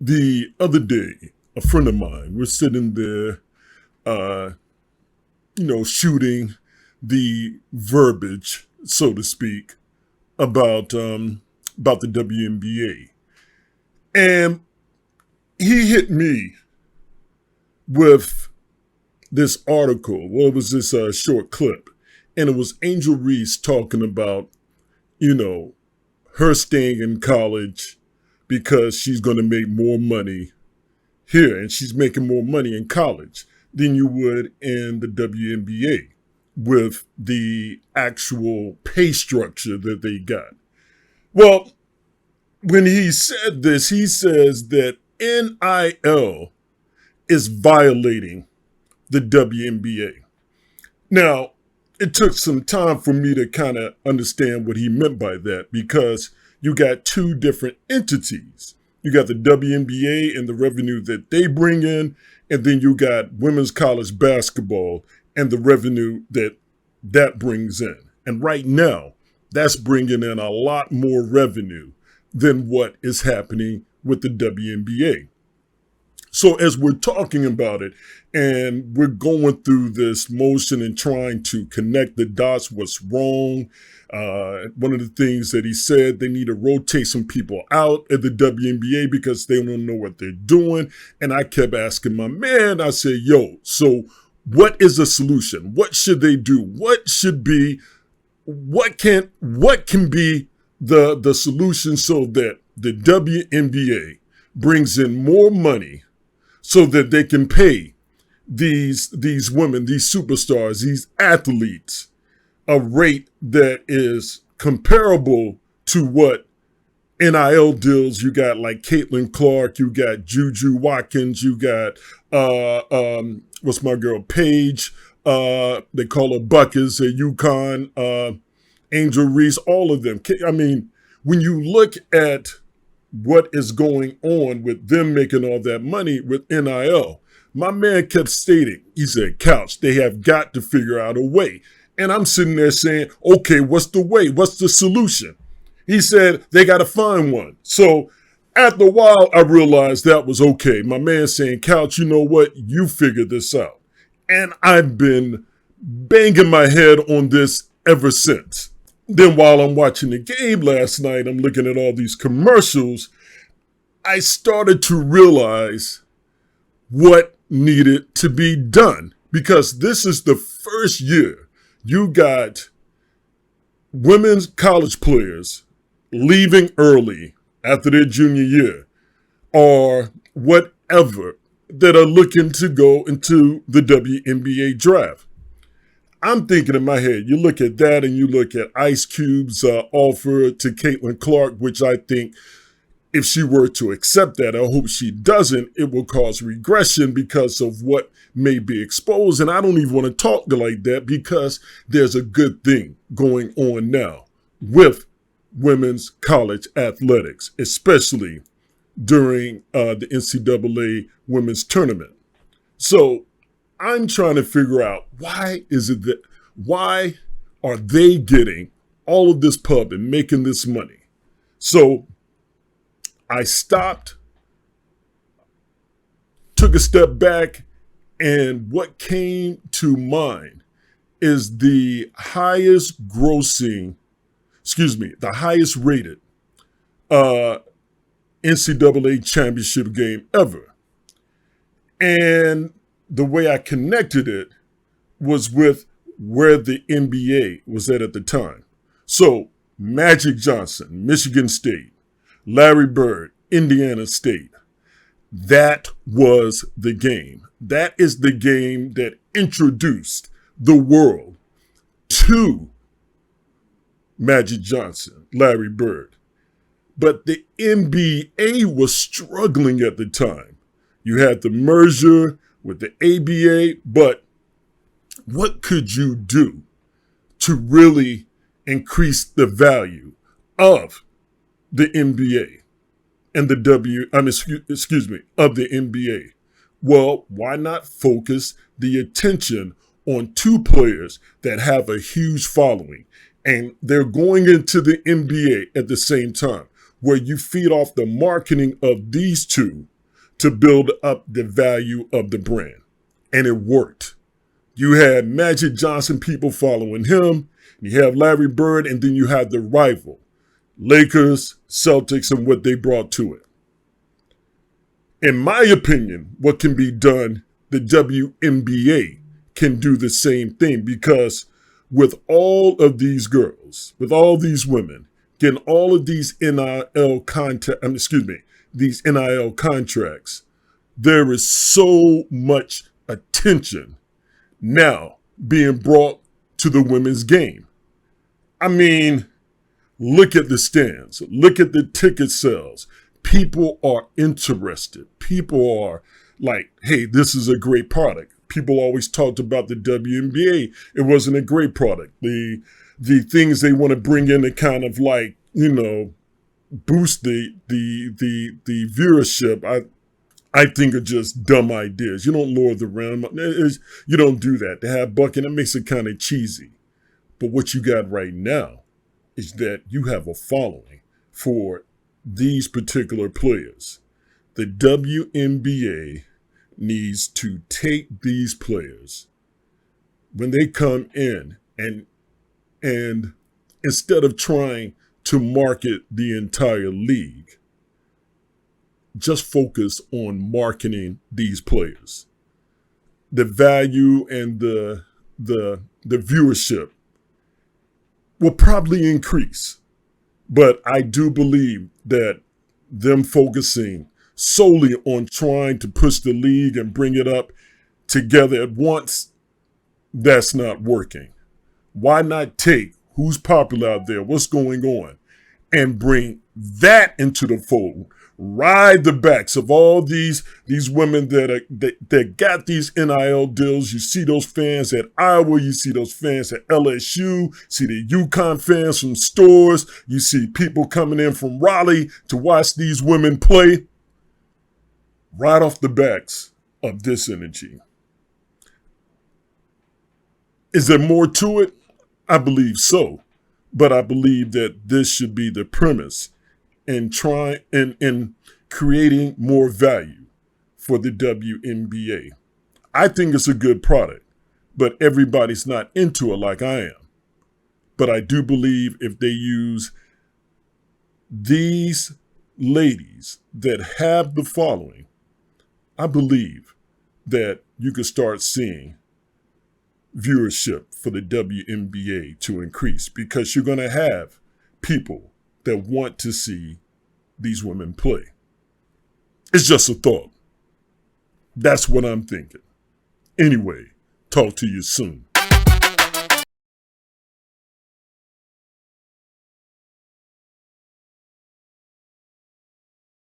The other day, a friend of mine, we're sitting there, uh, shooting the verbiage, so to speak, about the WNBA, and he hit me with this article. Well, it was this short clip, and it was Angel Reese talking about, you know, her staying in college because she's going to make more money here, and she's making more money in college than you would in the WNBA with the actual pay structure that they got. Well, when he said this, he says that NIL is violating the WNBA. Now, it took some time for me to kind of understand what he meant by that, because you got two different entities. You got the WNBA and the revenue that they bring in, and then you got women's college basketball and the revenue that brings in. And right now, that's bringing in a lot more revenue than what is happening with the WNBA. So as we're talking about it and we're going through this motion and trying to connect the dots, what's wrong, one of the things that he said, they need to rotate some people out at the WNBA because they don't know what they're doing. And I kept asking my man, I said, yo, so what is the solution? What should they do? What can be the solution so that the WNBA brings in more money so that they can pay these women, these superstars, these athletes, a rate that is comparable to what NIL deals you got, like Caitlin Clark, you got Juju Watkins, you got what's my girl, Paige, they call her Buckets at UConn, Angel Reese, all of them. I mean, when you look at what is going on with them making all that money with NIL, my man kept stating, he said, Couch, they have got to figure out a way. And I'm sitting there saying, okay, what's the way? What's the solution? He said, they got to find one. So after a while, I realized that was okay. My man saying, Couch, you know what? You figure this out. And I've been banging my head on this ever since. Then while I'm watching the game last night, I'm looking at all these commercials. I started to realize what needed to be done, because this is the first year you got women's college players leaving early after their junior year or whatever that are looking to go into the WNBA draft. I'm thinking in my head, you look at that and you look at Ice Cube's offer to Caitlin Clark, which I think if she were to accept that, I hope she doesn't, it will cause regression because of what may be exposed. And I don't even want to talk like that, because there's a good thing going on now with women's college athletics, especially during the NCAA women's tournament. So I'm trying to figure out, why are they getting all of this pub and making this money? So I stopped, took a step back, and what came to mind is the highest rated NCAA championship game ever. And the way I connected it was with where the NBA was at the time. So Magic Johnson, Michigan State, Larry Bird, Indiana State. That was the game. That is the game that introduced the world to Magic Johnson, Larry Bird. But the NBA was struggling at the time. You had the merger with the ABA, but what could you do to really increase the value of the NBA and of the NBA? Well, why not focus the attention on two players that have a huge following, and they're going into the NBA at the same time, where you feed off the marketing of these two to build up the value of the brand. And it worked. You had Magic Johnson people following him. You have Larry Bird, and then you have the rival, Lakers, Celtics, and what they brought to it. In my opinion, what can be done, the WNBA can do the same thing, because with all of these girls, with all these women, getting all of these NIL contracts, there is so much attention now being brought to the women's game. I mean, look at the stands, look at the ticket sales. People are interested. People are like, hey, this is a great product. People always talked about the WNBA. It wasn't a great product. The things they want to bring in to kind of like, boost the viewership, I think are just dumb ideas. You don't lower the rim. You don't do that. To have bucking, it makes it kind of cheesy. But what you got right now is that you have a following for these particular players. The WNBA needs to take these players when they come in and instead of trying to market the entire league, just focus on marketing these players. The value and the viewership will probably increase. But I do believe that them focusing solely on trying to push the league and bring it up together at once, that's not working. Why not take who's popular out there, what's going on, and bring that into the fold? Ride the backs of all these women that got these NIL deals. You see those fans at Iowa, you see those fans at LSU, see the UConn fans from stores, you see people coming in from Raleigh to watch these women play. Right off the backs of this energy. Is there more to it? I believe so. But I believe that this should be the premise in creating more value for the WNBA. I think it's a good product, but everybody's not into it like I am. But I do believe if they use these ladies that have the following, I believe that you could start seeing viewership for the WNBA to increase, because you're going to have people that want to see these women play. It's just a thought. That's what I'm thinking. Anyway, talk to you soon.